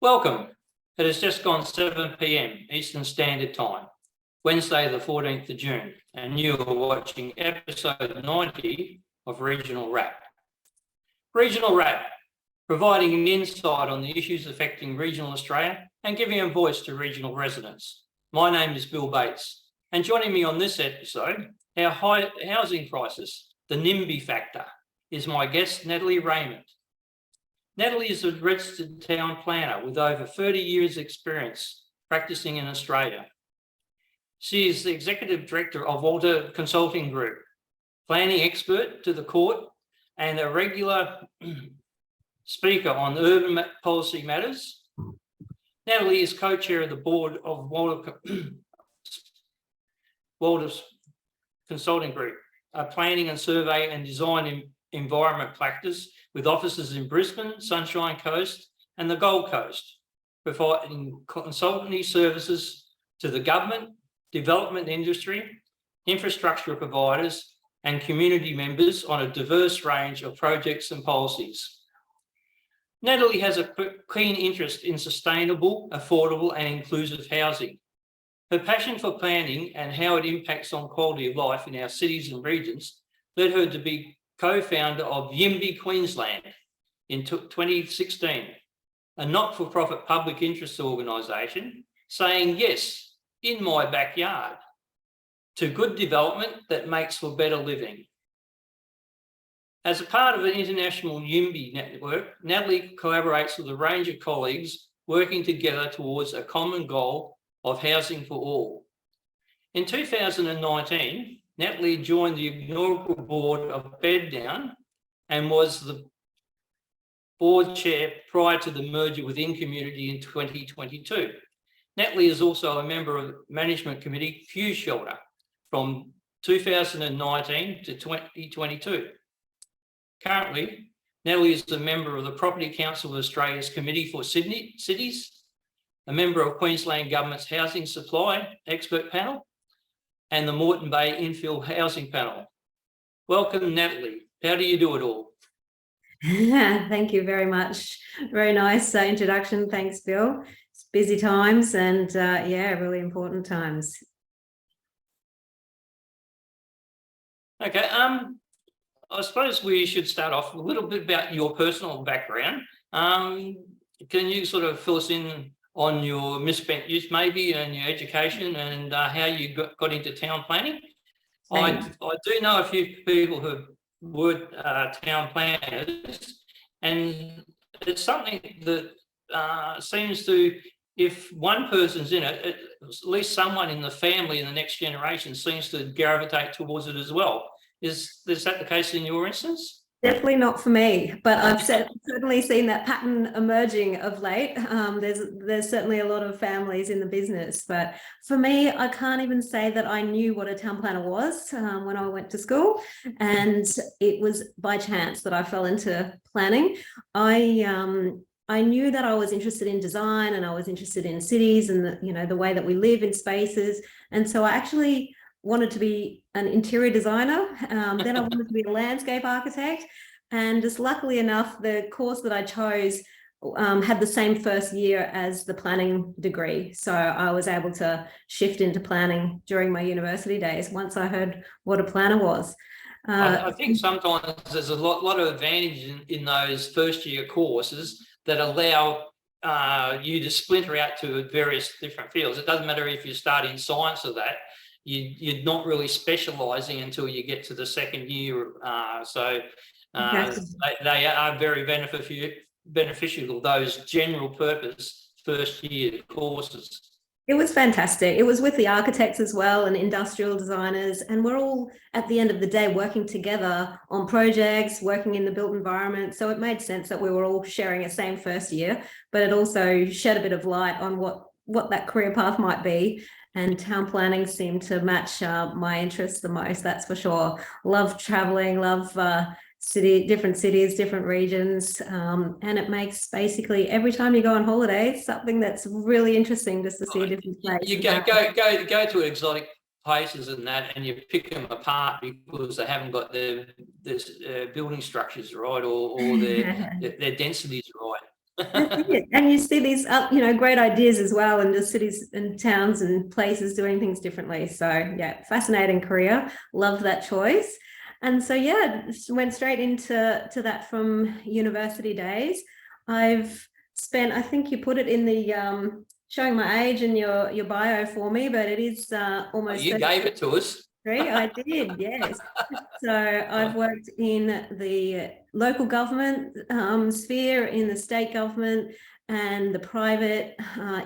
Welcome. It has just gone 7 p.m. Eastern Standard Time, Wednesday the 14th of June, and you are watching episode 90 of Regional Wrap. Regional Wrap, providing an insight on the issues affecting regional Australia and giving a voice to regional residents. My name is Bill Bates, and joining me on this episode, our high housing crisis, the Nimby factor, is my guest, Natalie Rayment. Natalie is a registered town planner with over 30 years' experience practicing in Australia. She is the executive director of Walter Consulting Group, planning expert to the court, and a regular speaker on urban policy matters. Natalie is co-chair of the board of Walter's Consulting Group, a planning and survey and design environment practice with offices in Brisbane, Sunshine Coast and the Gold Coast, providing consultancy services to the government, development industry, infrastructure providers and community members on a diverse range of projects and policies. Natalie has a keen interest in sustainable, affordable and inclusive housing. Her passion for planning and how it impacts on quality of life in our cities and regions led her to be co-founder of YIMBY Queensland in 2016, a not-for-profit public interest organisation saying yes, in my backyard, to good development that makes for better living. As a part of an international YIMBY network, Natalie collaborates with a range of colleagues working together towards a common goal of housing for all. In 2019, Natalie joined the inaugural board of Bed Down and was the board chair prior to the merger with In Community in 2022. Natalie is also a member of the management committee Fuse Shelter from 2019 to 2022. Currently, Natalie is a member of the Property Council of Australia's Committee for Cities, a member of Queensland Government's Housing Supply Expert Panel, and the Moreton Bay Infill Housing Panel. Welcome, Natalie. How do you do it all? Thank you very much. Very nice introduction. Thanks, Bill. It's busy times and yeah, really important times. Okay, I suppose we should start off a little bit about your personal background. Can you sort of fill us in on your misspent youth maybe and your education and how you got into town planning? I do know a few people who were town planners, and it's something that seems to, if one person's in it, at least someone in the family in the next generation seems to gravitate towards it as well. Is that the case in your instance? Definitely not for me, but I've certainly seen that pattern emerging of late. There's certainly a lot of families in the business, but for me, I can't even say that I knew what a town planner was when I went to school, and it was by chance that I fell into planning. I knew that I was interested in design and I was interested in cities and the way that we live in spaces, and so I actually wanted to be an interior designer. Then I wanted to be a landscape architect, and just luckily enough, the course that I chose had the same first year as the planning degree. So I was able to shift into planning during my university days once I heard what a planner was. I think sometimes there's a lot of advantage in those first year courses that allow you to splinter out to various different fields. It doesn't matter if you start in science or that. You're not really specialising until you get to the second year. They are very beneficial, those general purpose first year courses. It was fantastic. It was with the architects as well and industrial designers, and we're all at the end of the day working together on projects, working in the built environment. So it made sense that we were all sharing a same first year, but it also shed a bit of light on what that career path might be. And town planning seemed to match my interests the most, that's for sure. Love traveling, love different cities, different regions, and it makes basically every time you go on holiday something that's really interesting just to see a different place. You go to exotic places and that, and you pick them apart because they haven't got their building structures right or their densities right. That's it. And you see these, great ideas as well, and just cities and towns and places doing things differently. So yeah, fascinating career. Love that choice. And so yeah, just went straight into that from university days. I've spent, I think you put it in the showing my age in your bio for me, but it is almost. You gave it to us. I did, yes. So I've worked in the local government sphere, in the state government and the private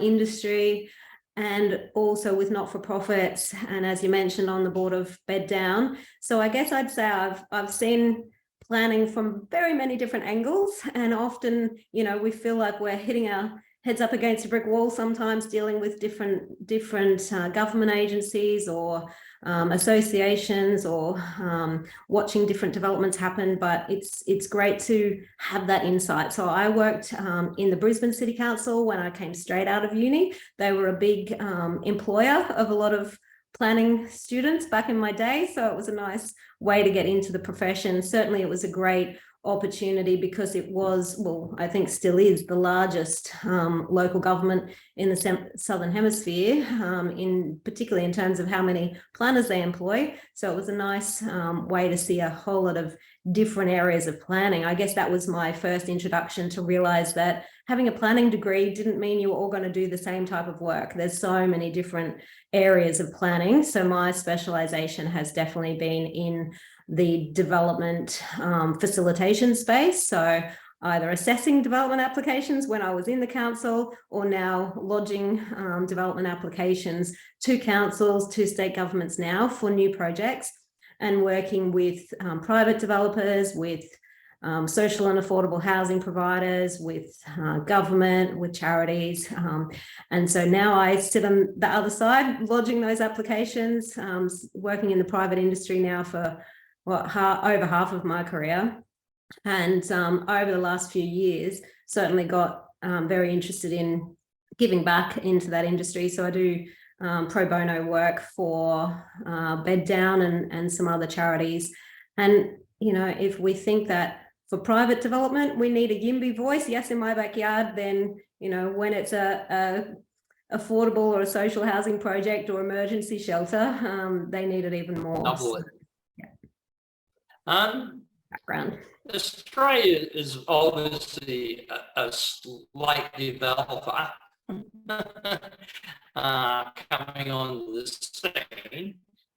industry, and also with not-for-profits, and as you mentioned, on the board of Bed Down. So I guess I'd say I've seen planning from very many different angles, and often, we feel like we're hitting our heads up against a brick wall sometimes, dealing with different government agencies or associations, or watching different developments happen, but it's great to have that insight. So I worked in the Brisbane City Council when I came straight out of uni. They were a big employer of a lot of planning students back in my day, so it was a nice way to get into the profession. Certainly it was a great opportunity because it was, well, I think still is, the largest local government in the Southern Hemisphere, particularly in terms of how many planners they employ. So it was a nice way to see a whole lot of different areas of planning. I guess that was my first introduction to realize that having a planning degree didn't mean you were all going to do the same type of work. There's so many different areas of planning. So my specialization has definitely been in the development facilitation space. So either assessing development applications when I was in the council, or now lodging development applications to councils, to state governments now for new projects, and working with private developers, with social and affordable housing providers, with government, with charities. And so now I sit on the other side, lodging those applications, working in the private industry now for over half of my career. And over the last few years, certainly got very interested in giving back into that industry. So I do pro bono work for Bed Down and some other charities. And, if we think that for private development, we need a YIMBY voice, yes, in my backyard, then, when it's a affordable or a social housing project or emergency shelter, they need it even more. Double it. Background. Australia is obviously a slight developer coming on the scene,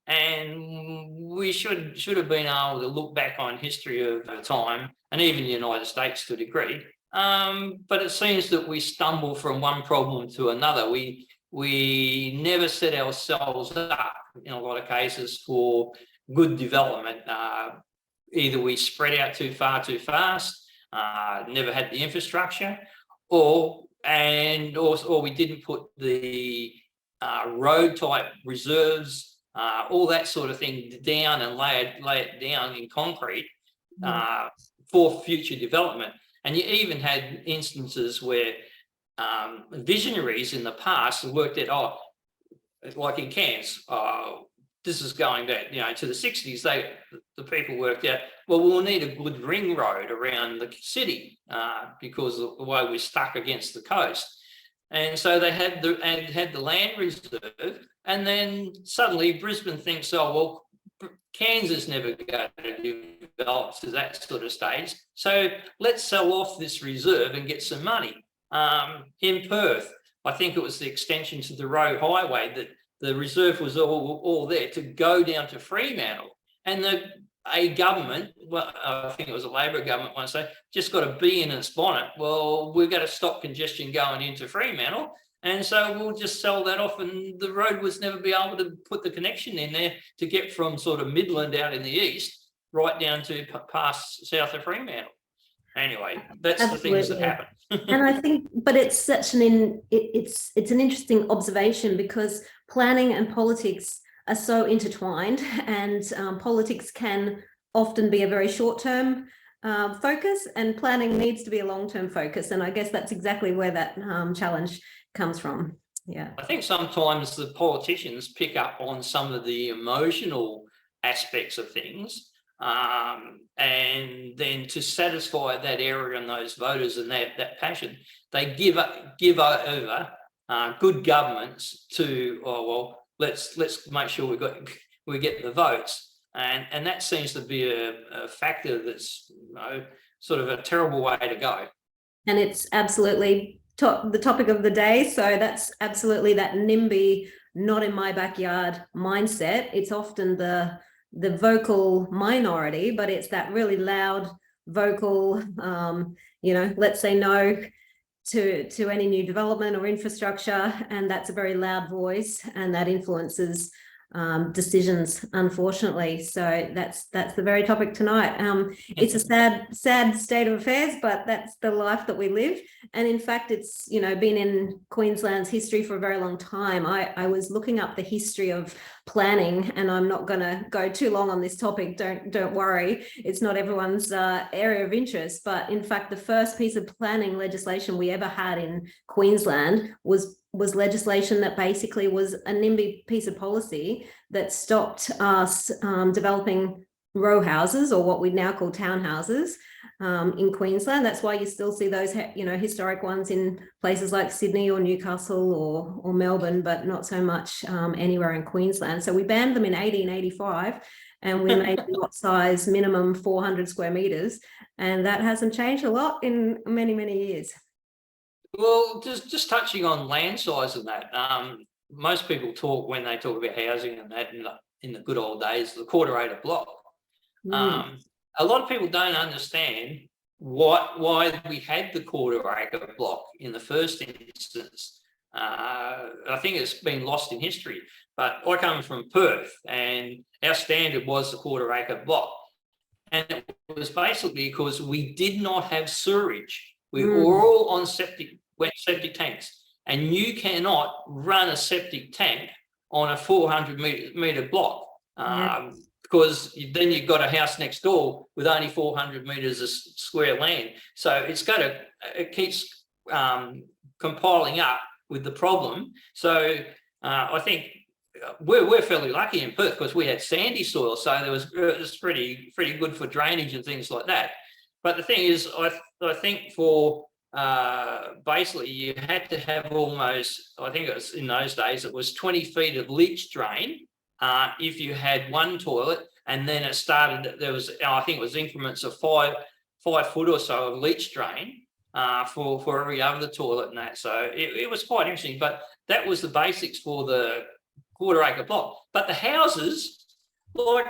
and we should have been able to look back on history of the time, and even the United States to a degree. But it seems that we stumble from one problem to another. We never set ourselves up in a lot of cases for good development. Either we spread out too far too fast, never had the infrastructure, or we didn't put the road type reserves, all that sort of thing down and lay it down in concrete for future development. And you even had instances where visionaries in the past worked out, like in Cairns, this is going back, to the 60s. The people worked out, well, we'll need a good ring road around the city because of the way we're stuck against the coast. And so they had the land reserve, and then suddenly Brisbane thinks, oh, well, Cairns is never going to develop to that sort of stage, so let's sell off this reserve and get some money. In Perth, I think it was the extension to the Roe Highway that the reserve was all there to go down to Fremantle, and a government, well, I think it was a Labor government, I say, just got a bee in its bonnet. Well, we're going to stop congestion going into Fremantle, and so we'll just sell that off, and the road was never be able to put the connection in there to get from sort of Midland out in the east right down to past south of Fremantle. Anyway, that's Absolutely. The things that happen. And I think, but it's such it's an interesting observation, because planning and politics are so intertwined, and politics can often be a very short-term focus, and planning needs to be a long-term focus. And I guess that's exactly where that challenge comes from. Yeah, I think sometimes the politicians pick up on some of the emotional aspects of things, and then to satisfy that area and those voters and that passion, they give over good governments to, oh well, let's make sure we get the votes, and that seems to be a factor that's sort of a terrible way to go. And it's absolutely the topic of the day. So that's absolutely that NIMBY, not in my backyard mindset. It's often the vocal minority, but it's that really loud vocal, let's say no to any new development or infrastructure. And that's a very loud voice, and that influences decisions, unfortunately. So that's the very topic tonight. It's a sad state of affairs, but that's the life that we live. And in fact, it's been in Queensland's history for a very long time. I was looking up the history of planning, and I'm not going to go too long on this topic. Don't worry, it's not everyone's area of interest, but in fact, the first piece of planning legislation we ever had in Queensland was legislation that basically was a NIMBY piece of policy that stopped us developing row houses, or what we now call townhouses, in Queensland. That's why you still see those historic ones in places like Sydney or Newcastle or Melbourne, but not so much anywhere in Queensland. So we banned them in 1885, and we made the lot size minimum 400 square meters, and that hasn't changed a lot in many years. Well, just touching on land size and that, most people talk, when they talk about housing and that in the good old days, the quarter-acre block. A lot of people don't understand why we had the quarter-acre block in the first instance. I think it's been lost in history, but I come from Perth, and our standard was the quarter-acre block. And it was basically because we did not have sewerage. We were all on wet septic tanks, and you cannot run a septic tank on a 400 metre block, because then you've got a house next door with only 400 metres of square land. So it keeps compiling up with the problem. So I think we're fairly lucky in Perth because we had sandy soil, so it was pretty good for drainage and things like that. But the thing is, I think for basically you had to have almost, I think it was in those days, it was 20 feet of leach drain if you had one toilet, and then it started, there was, I think it was increments of five foot or so of leach drain for every other toilet and that. So it was quite interesting, but that was the basics for the quarter-acre block. But the houses, like,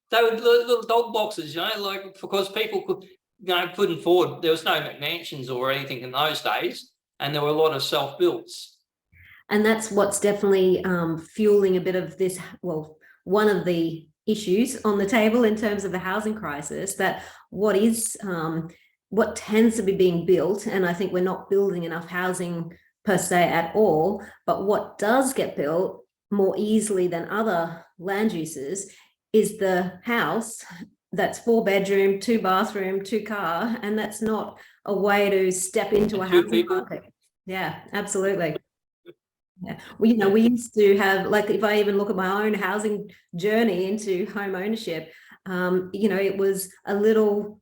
they were little dog boxes, because people couldn't afford, there was no McMansions or anything in those days, and there were a lot of self-builds. And that's what's definitely fueling a bit of this, well, one of the issues on the table in terms of the housing crisis, that what tends to be being built, and I think we're not building enough housing per se at all, but what does get built more easily than other land uses is the house that's 4-bedroom, 2-bathroom, 2-car, and that's not a way to step into a housing market. Yeah, absolutely. Yeah, well, we used to have, like, if I even look at my own housing journey into home ownership, it was a little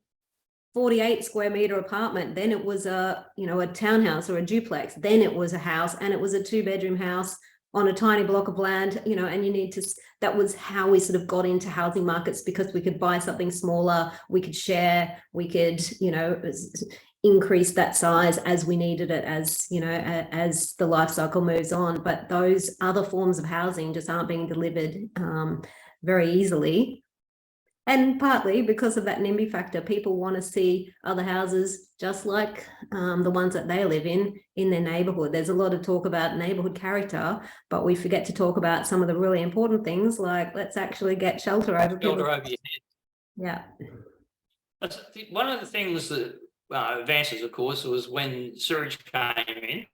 48 square meter apartment, then it was a townhouse or a duplex, then it was a house, and it was a 2-bedroom house on a tiny block of land, and that was how we sort of got into housing markets, because we could buy something smaller, we could share, we could, increase that size as we needed it, as the life cycle moves on. But those other forms of housing just aren't being delivered very easily. And partly because of that NIMBY factor, people want to see other houses just like the ones that they live in their neighbourhood. There's a lot of talk about neighbourhood character, but we forget to talk about some of the really important things, like let's actually get shelter over your head. Yeah. One of the things that advances, of course, was when sewage came in,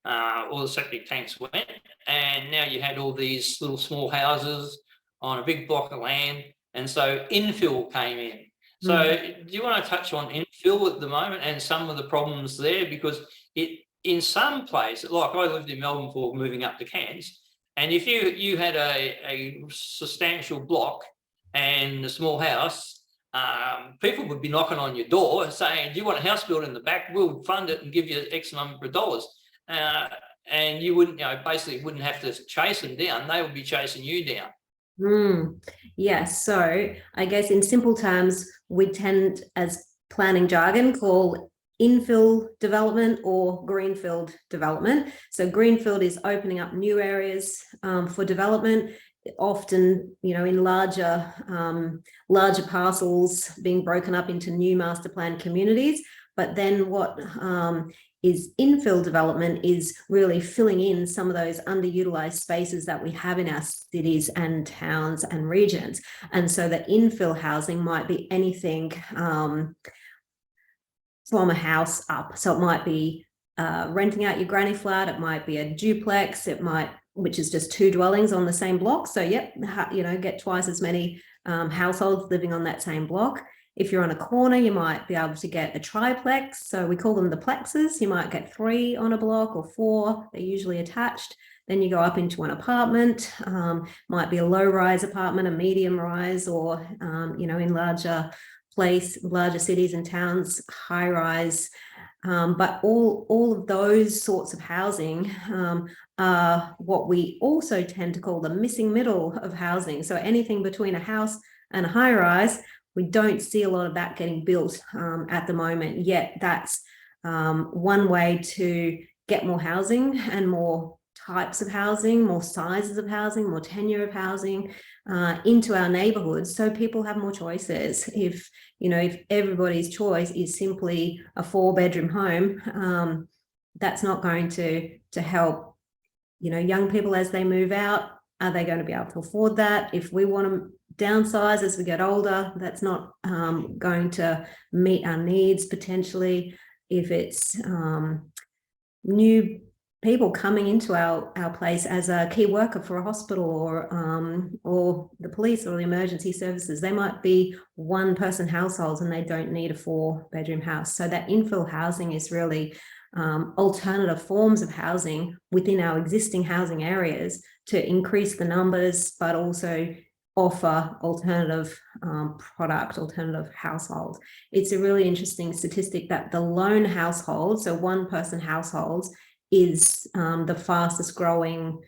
all the septic tanks went, and now you had all these little small houses on a big block of land. And so Infill came in. So do you want to touch on Infill at the moment and some of the problems there? Because in some places, like I lived in Melbourne before moving up to Cairns, and if you had a substantial block and the small house, people would be knocking on your door saying, do you want a house built in the back? We'll fund it and give you X number of dollars. And you wouldn't, basically wouldn't have to chase them down. They would be chasing you down. Yes. So I guess in simple terms, we tend, as planning jargon, call infill development or greenfield development. So greenfield is opening up new areas for development, often, in larger parcels being broken up into new master plan communities. But then what is infill development is really filling in some of those underutilized spaces that we have in our cities and towns and regions. And so the infill housing might be anything from a house up. So it might be renting out your granny flat, it might be a duplex, which is just 2 dwellings on the same block. So get twice as many households living on that same block. If you're on a corner, you might be able to get a triplex. So we call them the plexes. You might get 3 on a block or 4. They're usually attached. Then you go up into an apartment, might be a low-rise apartment, a medium-rise, or, in larger cities and towns, high-rise. But all of those sorts of housing are what we also tend to call the missing middle of housing. So anything between a house and a high-rise, we don't see a lot of that getting built at the moment, yet that's one way to get more housing and more types of housing, more sizes of housing, more tenure of housing into our neighborhoods, so people have more choices. If everybody's choice is simply a 4-bedroom home, that's not going to help young people as they move out. Are they going to be able to afford that? If we want to downsize as we get older, that's not going to meet our needs potentially. If it's new people coming into our place as a key worker for a hospital or the police or the emergency services, they might be 1-person households and they don't need a 4-bedroom house. So that infill housing is really alternative forms of housing within our existing housing areas to increase the numbers, but also offer alternative alternative households. It's a really interesting statistic that the lone household, so 1-person households, is the fastest growing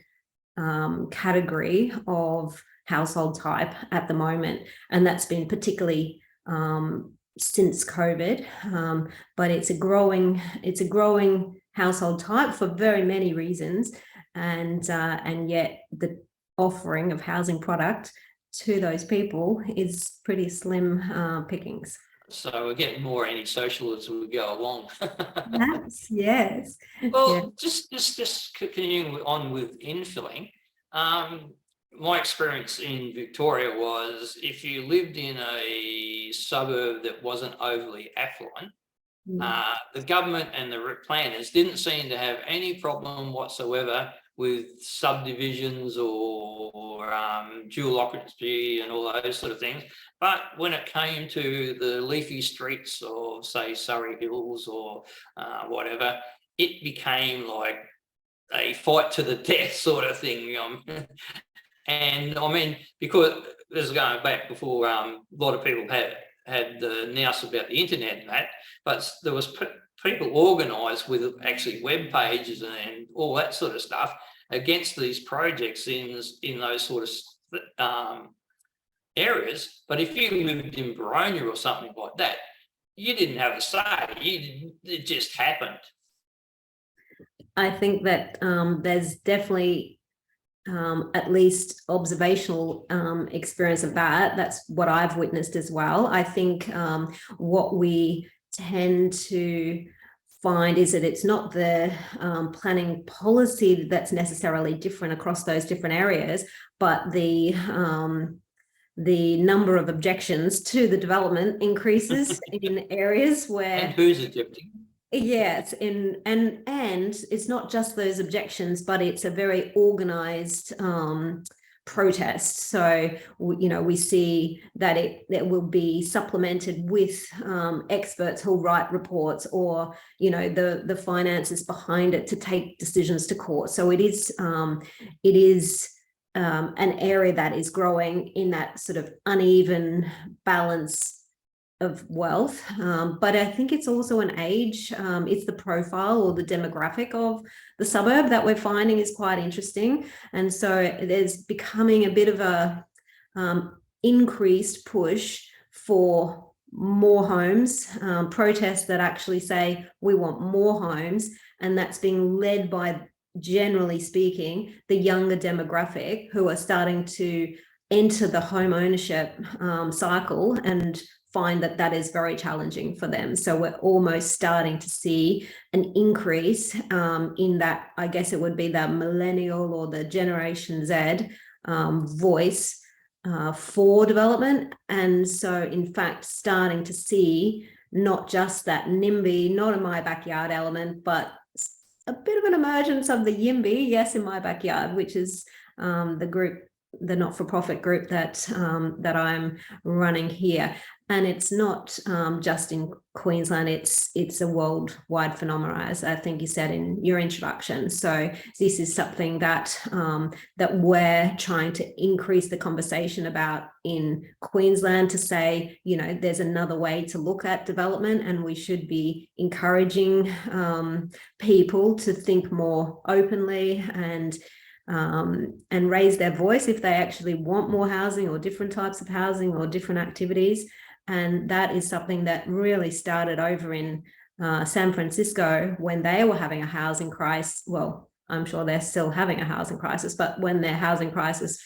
category of household type at the moment. And that's been particularly since COVID, but it's a growing household type for very many reasons, and yet the offering of housing product to those people is pretty slim pickings. So we're getting more antisocial as we go along. Yes. Well, just continuing on with infilling. My experience in Victoria was if you lived in a suburb that wasn't overly affluent, the government and the planners didn't seem to have any problem whatsoever with subdivisions or dual occupancy and all those sort of things. But when it came to the leafy streets of, say, Surrey Hills or whatever, it became like a fight to the death sort of thing. And I mean, because this is going back before a lot of people had the nous about the internet and that, but there was people organised with actually web pages and all that sort of stuff against these projects in those sort of areas. But if you lived in Baronia or something like that, you didn't have a say. It just happened. I think that there's definitely at least observational experience of that. That's what I've witnessed as well. I think what we tend to find is that it's not the planning policy that's necessarily different across those different areas, but the number of objections to the development increases in areas where... And who's objecting? Yes, and it's not just those objections, but it's a very organized protest. So we see that it will be supplemented with experts who'll write reports, or the finances behind it to take decisions to court. So it is an area that is growing in that sort of uneven balance of wealth, but I think it's also an age. It's the profile or the demographic of the suburb that we're finding is quite interesting, and so there's becoming a bit of a increased push for more homes, protests that actually say we want more homes, and that's being led by, generally speaking, the younger demographic who are starting to enter the home ownership cycle and find that that is very challenging for them. So we're almost starting to see an increase in that, I guess it would be that millennial or the Generation Z voice for development. And so in fact, starting to see not just that NIMBY, not in my backyard element, but a bit of an emergence of the YIMBY, yes, in my backyard, which is the group, the not-for-profit group that that I'm running here. And it's not just in Queensland, it's a worldwide phenomenon, as I think you said in your introduction. So this is something that that we're trying to increase the conversation about in Queensland, to say, you know, there's another way to look at development, and we should be encouraging people to think more openly and raise their voice if they actually want more housing or different types of housing or different activities. And that is something that really started over in San Francisco when they were having a housing crisis. Well, I'm sure they're still having a housing crisis, but when their housing crisis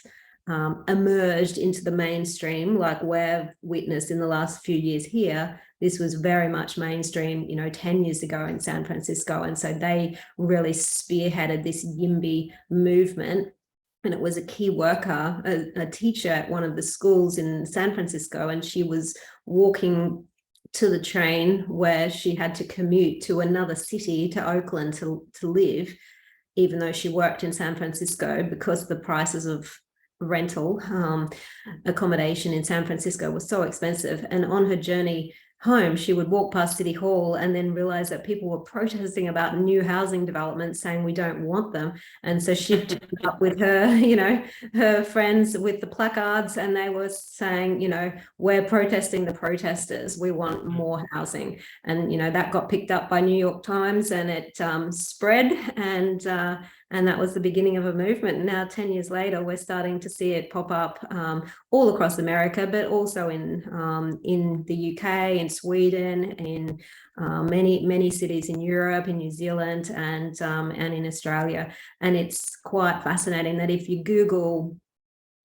emerged into the mainstream, like we've witnessed in the last few years here, this was very much mainstream, you know, 10 years ago in San Francisco. And so they really spearheaded this YIMBY movement. And it was a key worker, a teacher at one of the schools in San Francisco, and she was walking to the train where she had to commute to another city, to Oakland, to live, even though she worked in San Francisco, because the prices of rental accommodation in San Francisco was so expensive. And on her journey home, she would walk past City Hall and then realize that people were protesting about new housing developments, saying we don't want them. And so she turned up with her, you know, her friends with the placards, and they were saying, you know, we're protesting the protesters, we want more housing. And, you know, that got picked up by New York Times, and it spread, and that was the beginning of a movement. Now, 10 years later, we're starting to see it pop up all across America, but also in the UK, in Sweden, in many cities in Europe, in New Zealand, and in Australia. And it's quite fascinating that if you Google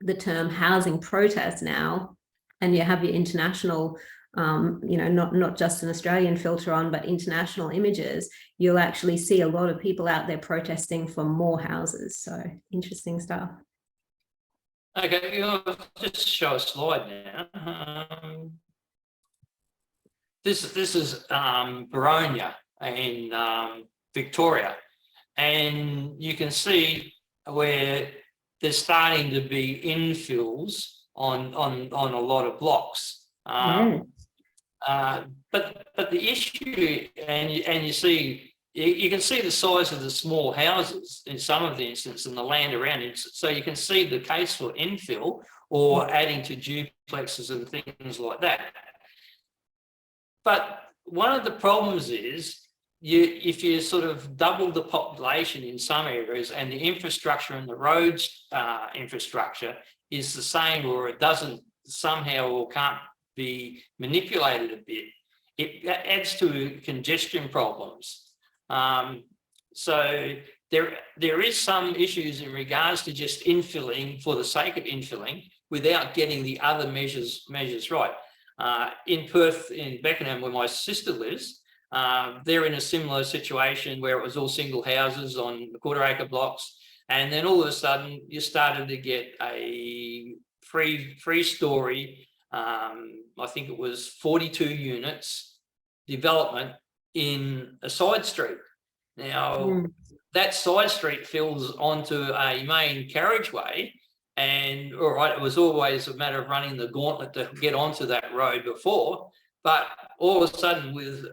the term housing protest now, and you have your international you know, not just an Australian filter on, but international images, you'll actually see a lot of people out there protesting for more houses. So interesting stuff. Okay, I'll just show a slide now. This is Baronia in Victoria, and you can see where there's starting to be infills on a lot of blocks. But the issue, and you see, you can see the size of the small houses in some of the instances, and the land around it. So you can see the case for infill or adding to duplexes and things like that. But one of the problems is, if you sort of double the population in some areas and the infrastructure and the roads infrastructure is the same, or it doesn't somehow or can't be manipulated a bit, it adds to congestion problems. So there is some issues in regards to just infilling for the sake of infilling without getting the other measures right. In Perth, in Beckenham, where my sister lives, they're in a similar situation where it was all single houses on quarter-acre blocks, and then all of a sudden you started to get a three-story, I think it was 42 units development in a side street. Now, that side street fills onto a main carriageway, and all right, it was always a matter of running the gauntlet to get onto that road before, but all of a sudden with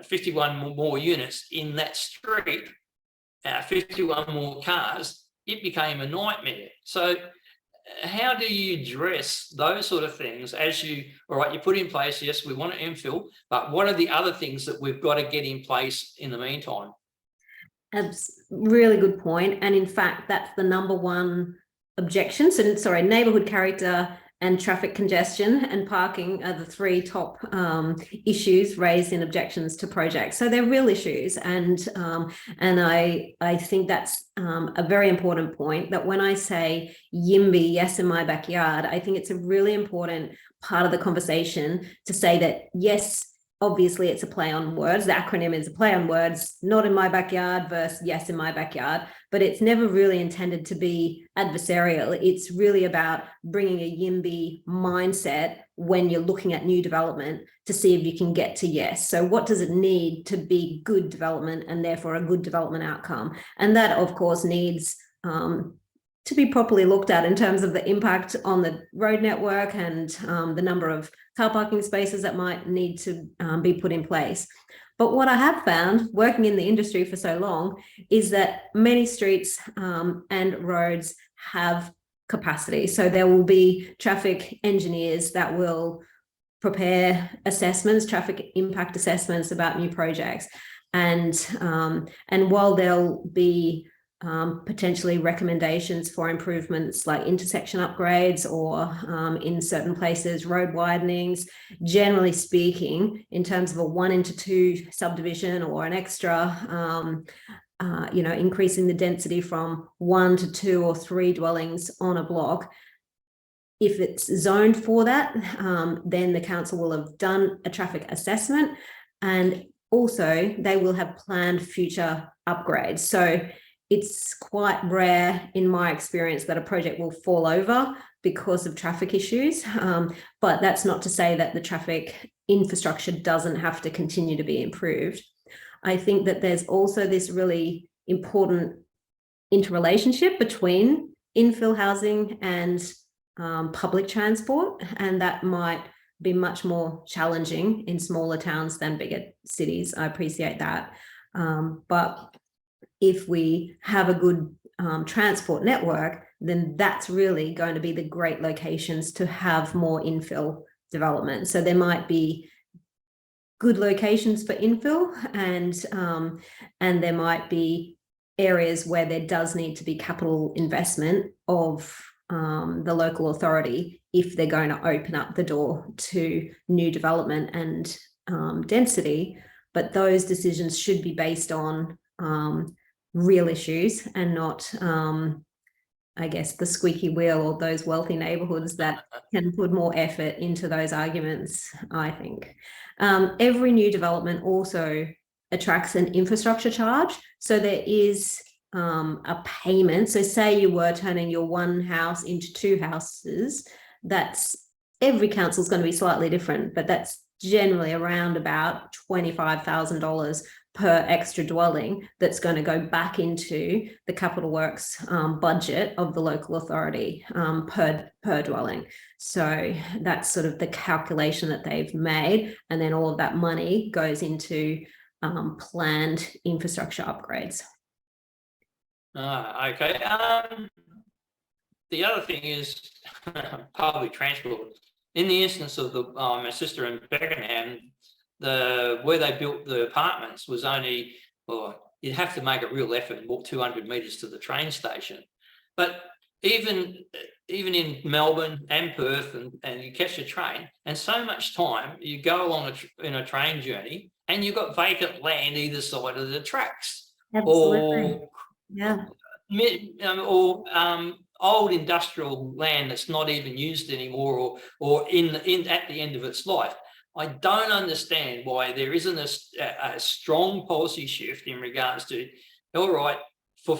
51 more units in that street, 51 more cars, it became a nightmare. So how do you address those sort of things as you put in place, yes, we want to infill, but what are the other things that we've got to get in place in the meantime? Really good point. And in fact, that's the number one objection. So, sorry, neighbourhood character and traffic congestion and parking are the three top issues raised in objections to projects. So they're real issues, and I think that's a very important point. That when I say YIMBY, yes in my backyard, I think it's a really important part of the conversation to say that yes, obviously it's a play on words. The acronym is a play on words, not in my backyard versus yes in my backyard, but it's never really intended to be adversarial. It's really about bringing a YIMBY mindset when you're looking at new development to see if you can get to yes. So what does it need to be good development and therefore a good development outcome? And that, of course, needs to be properly looked at in terms of the impact on the road network and the number of car parking spaces that might need to be put in place. But what I have found working in the industry for so long is that many streets and roads have capacity. So there will be traffic engineers that will prepare assessments, traffic impact assessments about new projects. And while there'll be potentially recommendations for improvements like intersection upgrades or in certain places road widenings, generally speaking, in terms of a 1 into 2 subdivision or an extra increasing the density from 1 to 2 or 3 dwellings on a block, if it's zoned for that, then the council will have done a traffic assessment, and also they will have planned future upgrades. So it's quite rare in my experience that a project will fall over because of traffic issues. But that's not to say that the traffic infrastructure doesn't have to continue to be improved. I think that there's also this really important interrelationship between infill housing and public transport, and that might be much more challenging in smaller towns than bigger cities. I appreciate that. But if we have a good transport network, then that's really going to be the great locations to have more infill development. So there might be good locations for infill, and there might be areas where there does need to be capital investment of the local authority if they're going to open up the door to new development and density. But those decisions should be based on real issues and not, I guess, the squeaky wheel or those wealthy neighbourhoods that can put more effort into those arguments, I think. Every new development also attracts an infrastructure charge. So there is a payment. So say you were turning your one house into 2 houses, that's every council is going to be slightly different, but that's generally around about $25,000 per extra dwelling that's going to go back into the capital works budget of the local authority per dwelling. So that's sort of the calculation that they've made, and then all of that money goes into planned infrastructure upgrades. Okay. The other thing is public transport. In the instance of my sister in Beckenham, where they built the apartments was only, you'd have to make a real effort and walk 200 metres to the train station. But even in Melbourne and Perth, and you catch a train, and so much time you go along in a train journey, and you've got vacant land either side of the tracks. Absolutely. Or old industrial land that's not even used anymore, or at the end of its life. I don't understand why there isn't a strong policy shift in regards to, all right, for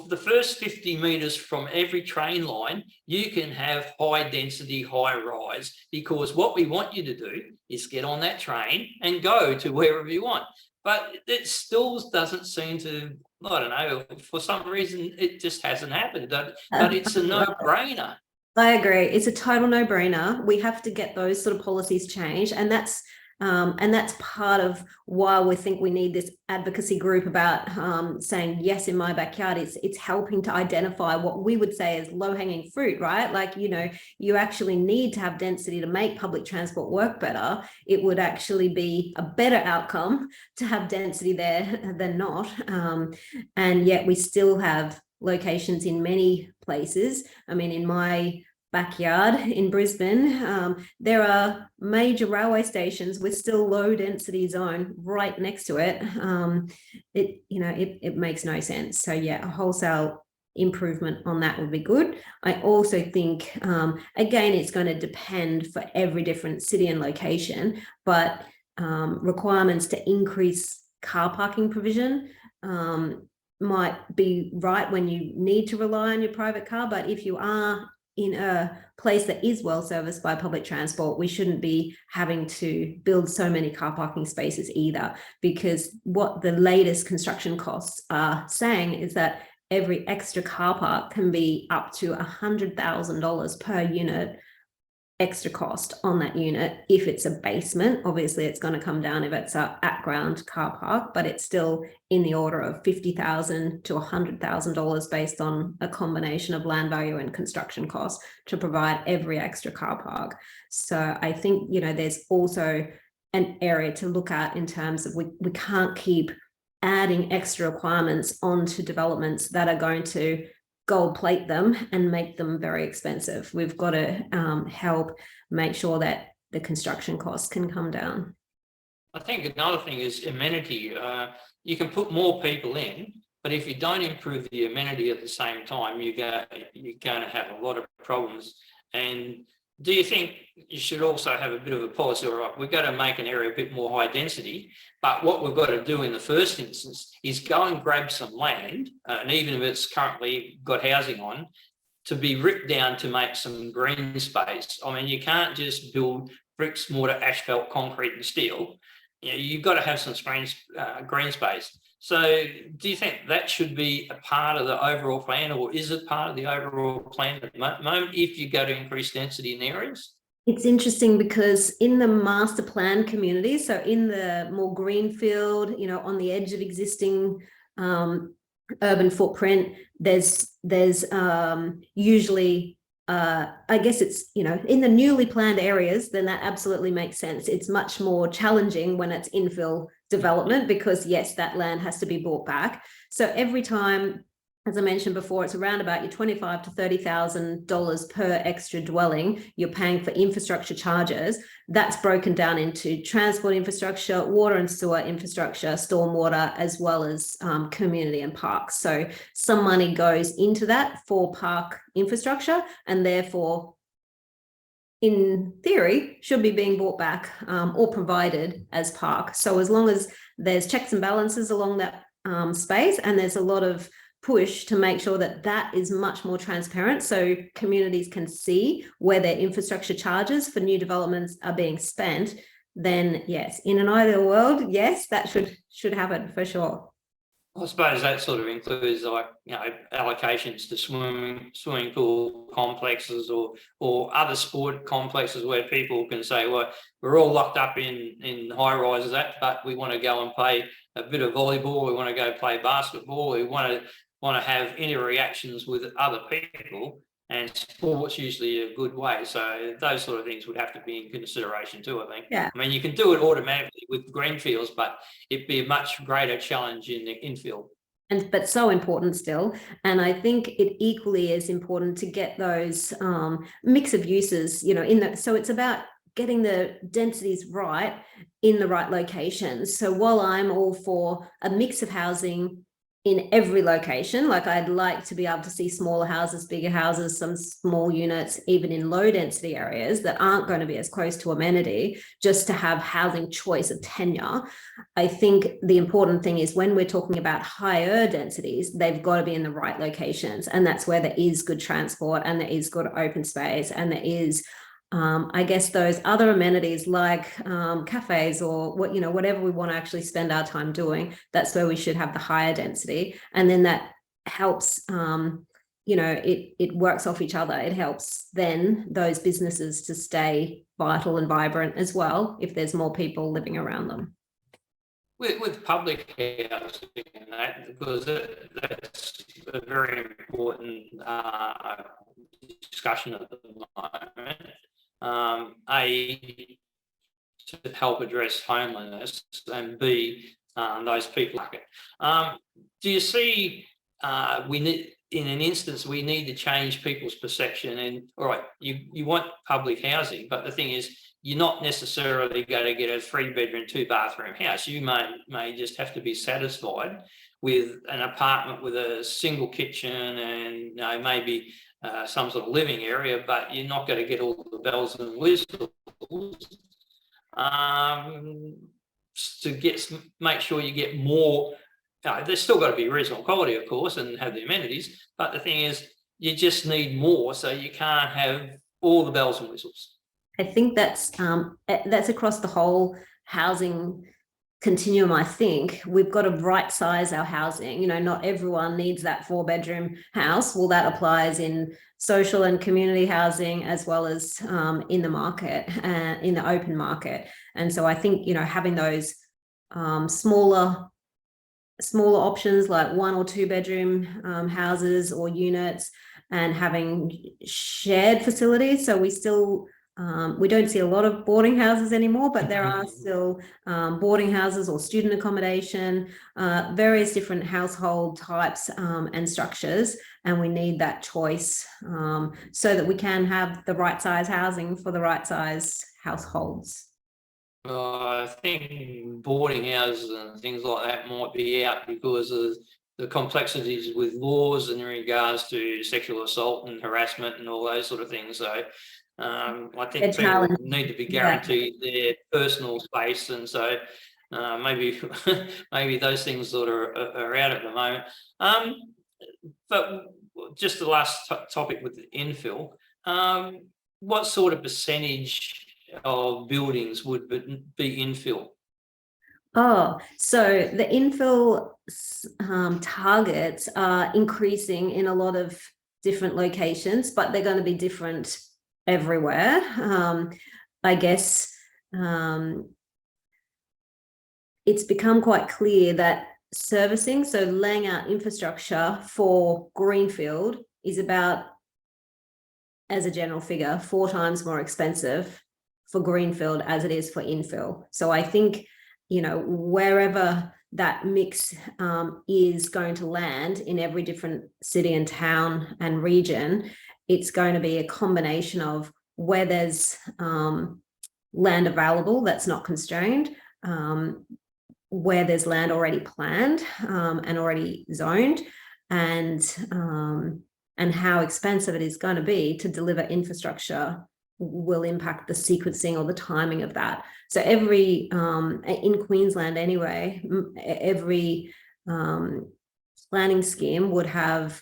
the first 50 metres from every train line, you can have high density, high rise, because what we want you to do is get on that train and go to wherever you want. But it still doesn't seem to, I don't know, for some reason, it just hasn't happened. But it's a no-brainer. I agree. It's a total no-brainer. We have to get those sort of policies changed. And that's And that's part of why we think we need this advocacy group about saying, yes, in my backyard, it's helping to identify what we would say is low-hanging fruit, right? Like, you know, you actually need to have density to make public transport work better. It would actually be a better outcome to have density there than not. And yet we still have locations in many places. I mean, in my backyard in Brisbane, there are major railway stations with still low density zone right next to it. It makes no sense. So yeah, a wholesale improvement on that would be good. I also think, again, it's going to depend for every different city and location, but requirements to increase car parking provision might be right when you need to rely on your private car, but if you are in a place that is well serviced by public transport, we shouldn't be having to build so many car parking spaces either, because what the latest construction costs are saying is that every extra car park can be up to $100,000 per unit extra cost on that unit. If it's a basement, obviously it's going to come down if it's a at-ground car park, but it's still in the order of $50,000 to $100,000 based on a combination of land value and construction costs to provide every extra car park. So I think, you know, there's also an area to look at in terms of we can't keep adding extra requirements onto developments that are going to gold plate them and make them very expensive. We've got to help make sure that the construction costs can come down. I think another thing is amenity. You can put more people in, but if you don't improve the amenity at the same time, you're going to have a lot of problems. And do you think you should also have a bit of a policy? All right, we've got to make an area a bit more high density, but what we've got to do in the first instance is go and grab some land, and even if it's currently got housing on, to be ripped down to make some green space. I mean, you can't just build bricks, mortar, asphalt, concrete and steel. You know, you've got to have some green space. So do you think that should be a part of the overall plan, or is it part of the overall plan at the moment if you go to increase density in areas? It's interesting because in the master plan communities, so in the more greenfield, you know, on the edge of existing urban footprint, there's usually I guess it's, you know, in the newly planned areas, then that absolutely makes sense. It's much more challenging when it's infill development because yes, that land has to be bought back. So every time, as I mentioned before, it's around about your $25,000 to $30,000 per extra dwelling you're paying for infrastructure charges. That's broken down into transport infrastructure, water and sewer infrastructure, stormwater, as well as community and parks. So some money goes into that for park infrastructure, and therefore, in theory, should be being bought back or provided as park. So as long as there's checks and balances along that space, and there's a lot of push to make sure that that is much more transparent so communities can see where their infrastructure charges for new developments are being spent, then yes, in an ideal world, yes, that should happen for sure. I suppose that sort of includes, like, you know, allocations to swimming pool complexes or other sport complexes where people can say, well, we're all locked up in high rises, but we want to go and play a bit of volleyball, we want to go play basketball, we want to have interactions with other people, and sport's usually a good way. So those sort of things would have to be in consideration too, I think. Yeah. I mean, you can do it automatically with greenfields, but it'd be a much greater challenge in the infill. But so important still. And I think it equally is important to get those mix of uses, you know, so it's about getting the densities right in the right locations. So while I'm all for a mix of housing in every location, like I'd like to be able to see smaller houses, bigger houses, some small units, even in low density areas that aren't going to be as close to amenity, just to have housing choice of tenure. I think the important thing is when we're talking about higher densities, they've got to be in the right locations. And that's where there is good transport and there is good open space and there is I guess those other amenities like cafes or whatever we want to actually spend our time doing, that's where we should have the higher density. And then that helps it works off each other. It helps then those businesses to stay vital and vibrant as well if there's more people living around them. With public housing and that, because that's a very important discussion at the moment. A, to help address homelessness, and B, those people. Do you see we need, in an instance, we need to change people's perception? And all right, you want public housing, but the thing is, you're not necessarily going to get a 3-bedroom, 2-bathroom house. You may just have to be satisfied with an apartment with a single kitchen and maybe some sort of living area, but you're not going to get all the bells and whistles. To make sure you get more. There's still got to be reasonable quality, of course, and have the amenities. But the thing is, you just need more, so you can't have all the bells and whistles. I think that's across the whole housing continuum. I think we've got to right size our housing. Not everyone needs that 4-bedroom house. Well, that applies in social and community housing as well as in the market, in the open market. And so I think having those smaller options like 1 or 2-bedroom houses or units, and having shared facilities. So we don't see a lot of boarding houses anymore, but there are still boarding houses or student accommodation, various different household types and structures. And we need that choice so that we can have the right size housing for the right size households. I think boarding houses and things like that might be out because of the complexities with laws in regards to sexual assault and harassment and all those sort of things. So I think people need to be guaranteed their personal space, and so maybe those things sort of are out at the moment. But just the last topic with the infill, what sort of percentage of buildings would be infill? So the infill targets are increasing in a lot of different locations, but they're going to be different everywhere. I guess it's become quite clear that servicing, so laying out infrastructure for greenfield, is about, as a general figure, 4 times more expensive for greenfield as it is for infill. So I think wherever that mix is going to land in every different city and town and region, it's going to be a combination of where there's land available that's not constrained, where there's land already planned and already zoned, and how expensive it is going to be to deliver infrastructure will impact the sequencing or the timing of that. So every in Queensland anyway, every planning scheme would have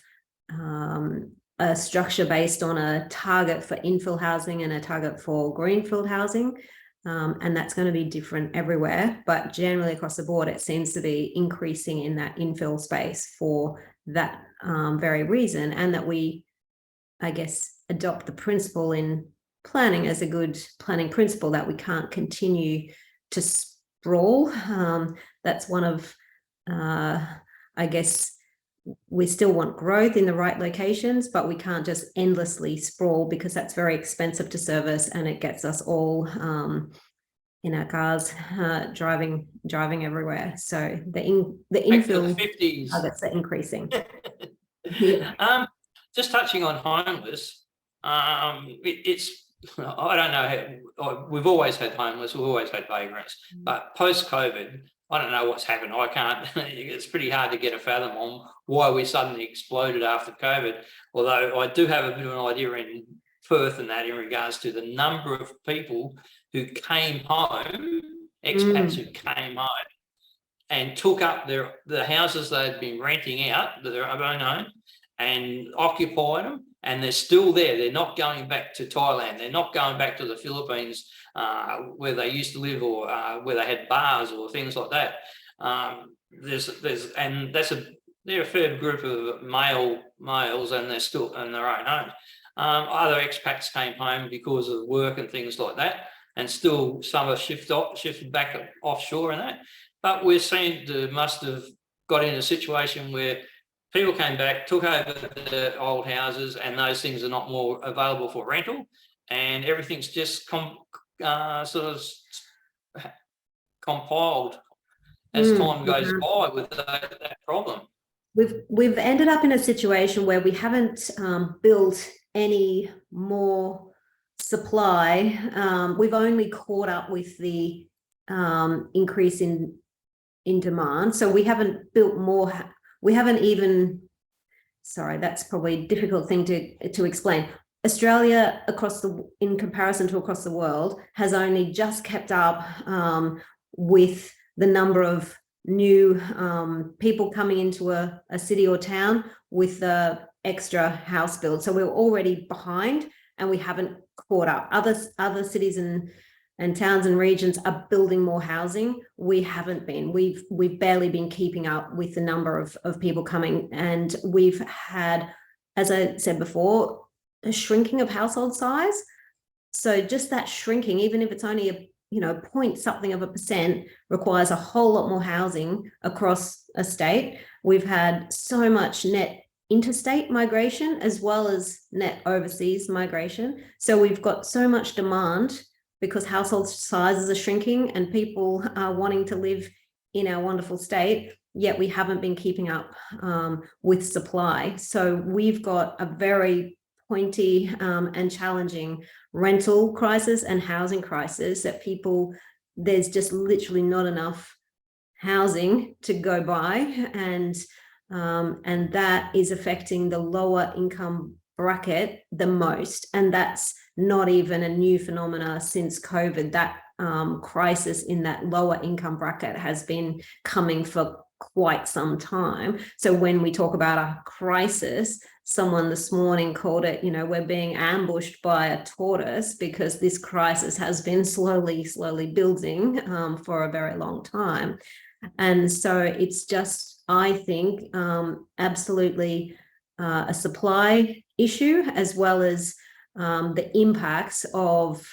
a structure based on a target for infill housing and a target for greenfield housing, and that's going to be different everywhere, but generally across the board it seems to be increasing in that infill space for that very reason, and that we, I guess, adopt the principle in planning as a good planning principle that we can't continue to sprawl. That's one of, I guess, we still want growth in the right locations, but we can't just endlessly sprawl, because that's very expensive to service and it gets us all in our cars driving everywhere. So the infill targets are increasing. Yeah. Just touching on homeless, it's, I don't know, we've always had homeless, we've always had vagrants, but post-COVID, I don't know what's happened. I can't, it's pretty hard to get a fathom on why we suddenly exploded after COVID. Although I do have a bit of an idea in Perth and that in regards to the number of people who came home, expats who came home and took up the houses they'd been renting out, their own, and occupied them. And they're still there. They're not going back to Thailand. They're not going back to the Philippines where they used to live, or where they had bars or things like that. And that's they're a fair group of males, and they're still in their own homes. Other expats came home because of work and things like that, and still some are shifted back offshore and that. But we're seeing must have got in a situation where people came back, took over the old houses, and those things are not more available for rental, and everything's just sort of compiled as time goes by with that problem. We've ended up in a situation where we haven't built any more supply. We've only caught up with the increase in demand. So we haven't built more. We haven't even, sorry, that's probably a difficult thing to explain. Australia, in comparison to across the world, has only just kept up with the number of new people coming into a city or town with the extra house build. So we're already behind, and we haven't caught up. Other cities and towns and regions are building more housing. We haven't been. We've barely been keeping up with the number of people coming, and we've had, as I said before, a shrinking of household size. So just that shrinking, even if it's only a point something of a percent, requires a whole lot more housing across a state. We've had so much net interstate migration as well as net overseas migration. So we've got so much demand because household sizes are shrinking and people are wanting to live in our wonderful state, yet we haven't been keeping up with supply. So we've got a very pointy and challenging rental crisis and housing crisis that there's just literally not enough housing to go by, and that is affecting the lower income bracket the most. And that's not even a new phenomena since COVID. That crisis in that lower income bracket has been coming for quite some time. So when we talk about a crisis, someone this morning called it, we're being ambushed by a tortoise, because this crisis has been slowly building for a very long time. And so it's just, I think, absolutely a supply issue, as well as the impacts of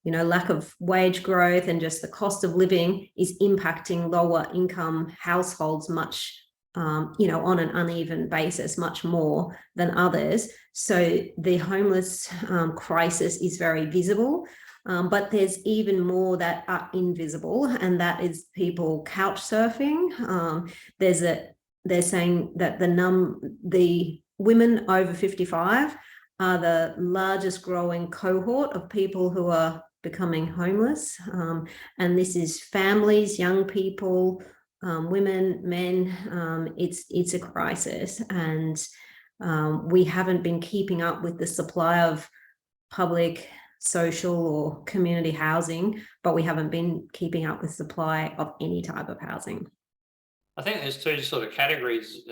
lack of wage growth, and just the cost of living is impacting lower income households much, on an uneven basis, much more than others. So the homeless crisis is very visible, but there's even more that are invisible, and that is people couch surfing. They're saying that the women over 55 are the largest growing cohort of people who are becoming homeless. And this is families, young people, women, men. It's a crisis, and we haven't been keeping up with the supply of public, social or community housing, but we haven't been keeping up with supply of any type of housing. I think there's two sort of categories.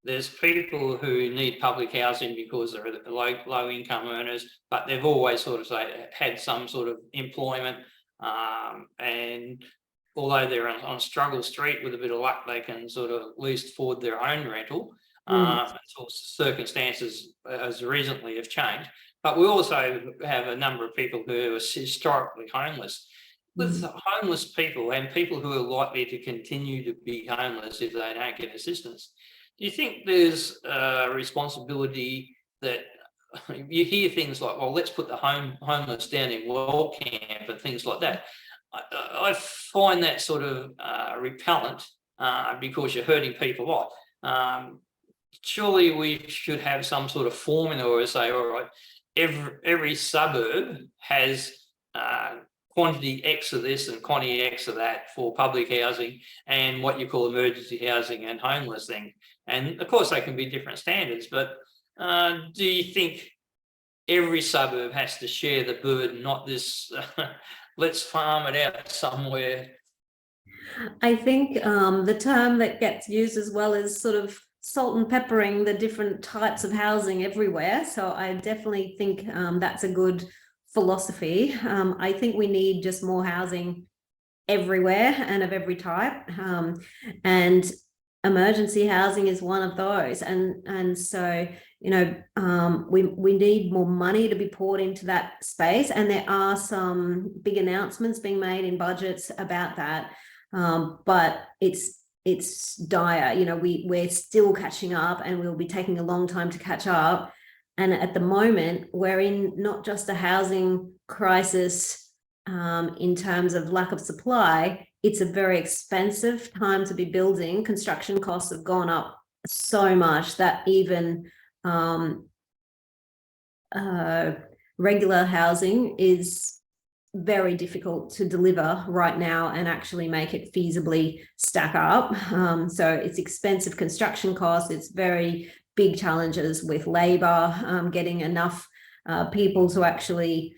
There's people who need public housing because they're low income earners, but they've always sort of had some sort of employment, and although they're on struggle street, with a bit of luck, they can sort of at least afford their own rental. Until circumstances as recently have changed. But we also have a number of people who are historically homeless. With homeless people and people who are likely to continue to be homeless if they don't get assistance, do you think there's a responsibility that you hear things like, well, let's put the homeless down in well camp and things like that? I find that sort of repellent, because you're hurting people off. Surely we should have some sort of formula or say, all right, every suburb has quantity X of this and quantity X of that for public housing and what you call emergency housing and homeless thing. And of course, they can be different standards, but do you think every suburb has to share the burden, not this, let's farm it out somewhere? I think the term that gets used as well is sort of salt and peppering the different types of housing everywhere. So I definitely think that's a good philosophy. I think we need just more housing everywhere and of every type. And emergency housing is one of those. And so, you know, we need more money to be poured into that space. And there are some big announcements being made in budgets about that. But it's dire. You know, we're still catching up, and we'll be taking a long time to catch up. And at the moment, we're in not just a housing crisis in terms of lack of supply, it's a very expensive time to be building. Construction costs have gone up so much that even regular housing is very difficult to deliver right now and actually make it feasibly stack up. So it's expensive construction costs. It's very big challenges with labor, getting enough people to actually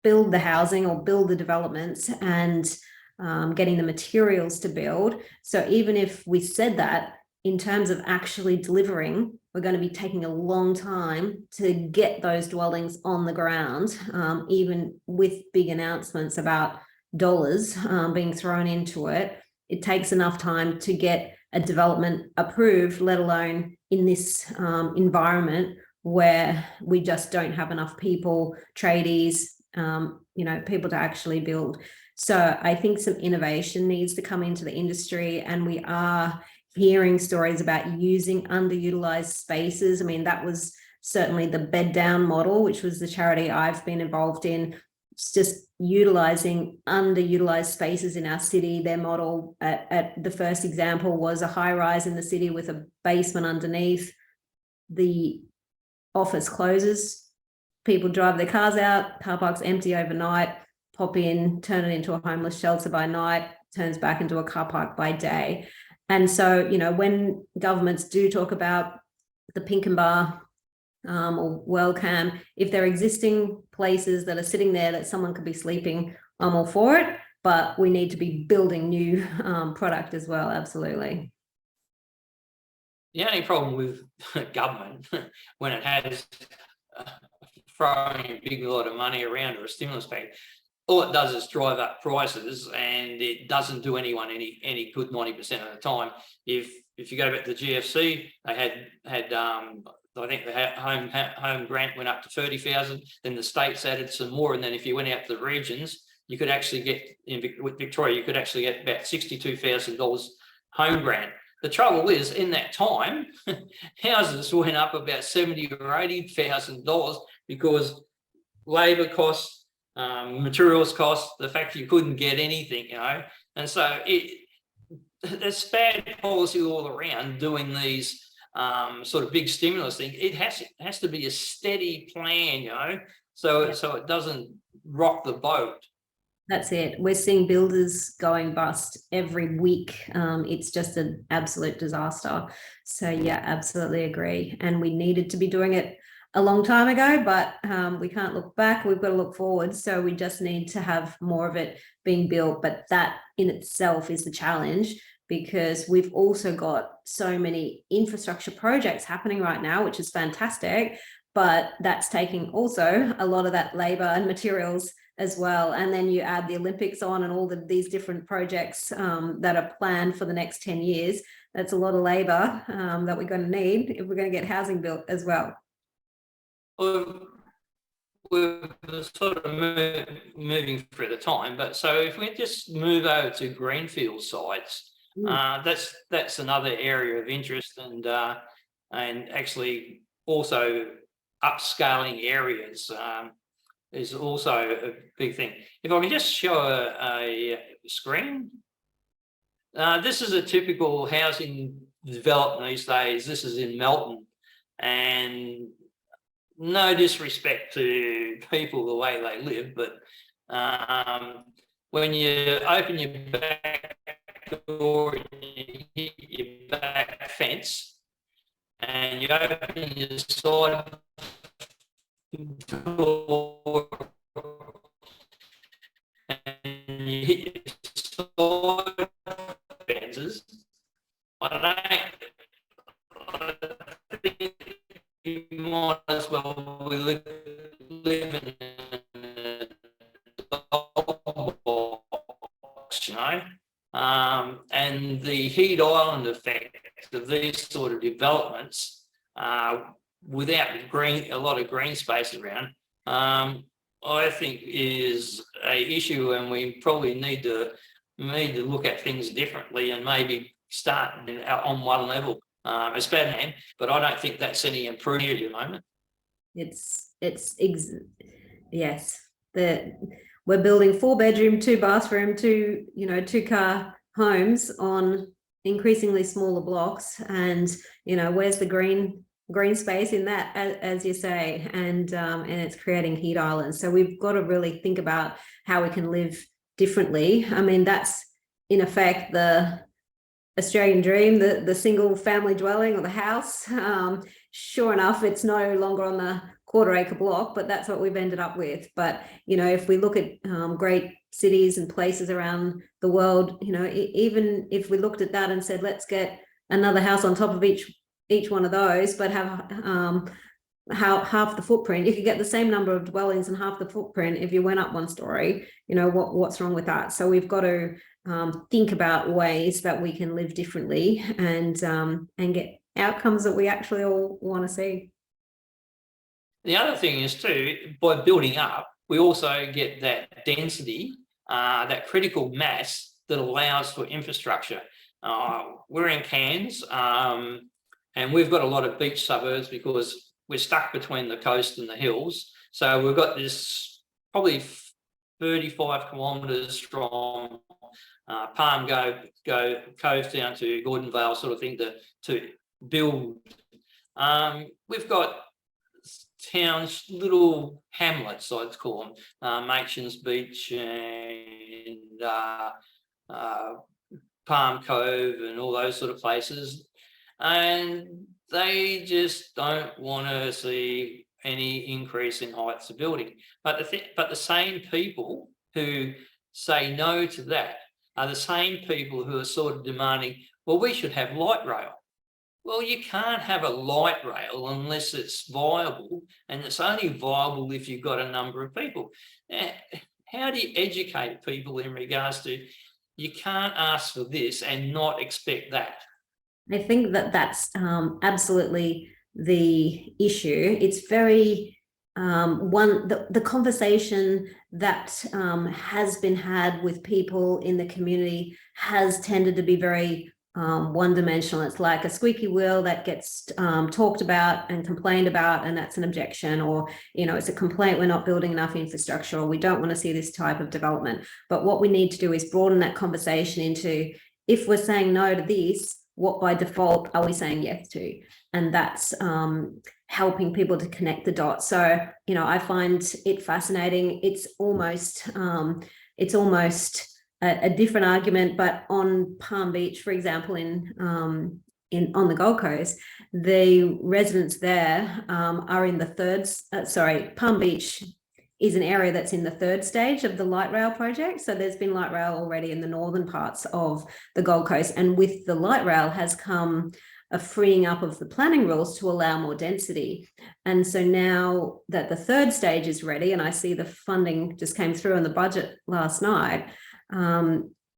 build the housing or build the developments, and getting the materials to build. So even if we said that, in terms of actually delivering, we're going to be taking a long time to get those dwellings on the ground, even with big announcements about dollars being thrown into it. It takes enough time to get a development approved, let alone in this environment where we just don't have enough people, tradies, you know, people to actually build. So I think some innovation needs to come into the industry, and we are hearing stories about using underutilized spaces. I mean, that was certainly the bed down model, which was the charity I've been involved in. It's just utilizing underutilized spaces in our city. Their model at the first example was a high rise in the city with a basement underneath. The office closes, people drive their cars out, car park's empty overnight, pop in, turn it into a homeless shelter by night, turns back into a car park by day. And so, you know, when governments do talk about the Pinkenbar or WellCam, if there are existing places that are sitting there that someone could be sleeping, I'm all for it. But we need to be building new product as well, absolutely. The only problem with government, when it has throwing a big lot of money around or a stimulus package, all it does is drive up prices, and it doesn't do anyone any good 90% of the time. If you go back to the GFC, they had I think the home grant went up to 30,000. Then the states added some more, and then if you went out to the regions, you could actually get with Victoria, you could actually get about $62,000 home grant. The trouble is, in that time, houses went up about $70,000 or $80,000 because labour costs, materials costs, the fact you couldn't get anything, you know. And so it's bad policy all around doing these sort of big stimulus thing. It has to be a steady plan, you know, so it doesn't rock the boat. That's it. We're seeing builders going bust every week. It's just an absolute disaster. So yeah, absolutely agree. And we needed to be doing it a long time ago, but we can't look back. We've got to look forward. So we just need to have more of it being built. But that in itself is the challenge, because we've also got so many infrastructure projects happening right now, which is fantastic. But that's taking also a lot of that labor and materials as well. And then you add the Olympics on and all these different projects that are planned for the next 10 years. That's a lot of labor that we're going to need if we're going to get housing built as well. Well, we're sort of moving through the time, but so if we just move over to greenfield sites, that's another area of interest, and actually also upscaling areas is also a big thing. If I can just show a screen. This is a typical housing development these days. This is in Melton, and no disrespect to people the way they live, but when you open your back door and you hit your back fence, and you open your side door and you hit your side fences, I think you might as well be living in a box, you know. and the heat island effect of these sort of developments, without a lot of green space around, I think is a issue, and we probably need to look at things differently and maybe start on one level. It's bad, but I don't think that's any improvement at the moment. Yes, we're building 4-bedroom, 2-bathroom, 2-car homes on increasingly smaller blocks, and where's the green space in that, as you say, and it's creating heat islands. So we've got to really think about how we can live differently. I mean, that's in effect the Australian dream, the single family dwelling or the house. Sure enough, it's no longer on the quarter-acre block, but that's what we've ended up with. But if we look at great cities and places around the world, even if we looked at that and said, let's get another house on top of each one of those, but have half the footprint, you could get the same number of dwellings and half the footprint if you went up one story. What's wrong with that? So we've got to think about ways that we can live differently and get outcomes that we actually all want to see. The other thing is too, by building up, we also get that density, that critical mass that allows for infrastructure. We're in Cairns, and we've got a lot of beach suburbs because we're stuck between the coast and the hills. So we've got this probably 35 kilometres from Palm Cove down to Gordon Vale sort of thing to build. We've got towns, little hamlets, I'd call them, Machin's Beach and Palm Cove and all those sort of places, and they just don't want to see any increase in heights of building. But the same people who say no to that are the same people who are sort of demanding, well, we should have light rail. Well, you can't have a light rail unless it's viable, and it's only viable if you've got a number of people. How do you educate people in regards to, you can't ask for this and not expect that? I think that's absolutely the issue. It's very the conversation that has been had with people in the community has tended to be very one-dimensional. It's like a squeaky wheel that gets talked about and complained about, and that's an objection, or it's a complaint, we're not building enough infrastructure, or we don't want to see this type of development. But what we need to do is broaden that conversation into, if we're saying no to this, what by default are we saying yes to? And that's helping people to connect the dots. So I find it fascinating. It's almost a different argument, but on Palm Beach, for example, on the Gold Coast, the residents there are in the Palm Beach is an area that's in the 3rd stage of the light rail project. So there's been light rail already in the northern parts of the Gold Coast, and with the light rail has come a freeing up of the planning rules to allow more density. And so now that the 3rd stage is ready, and I see the funding just came through in the budget last night,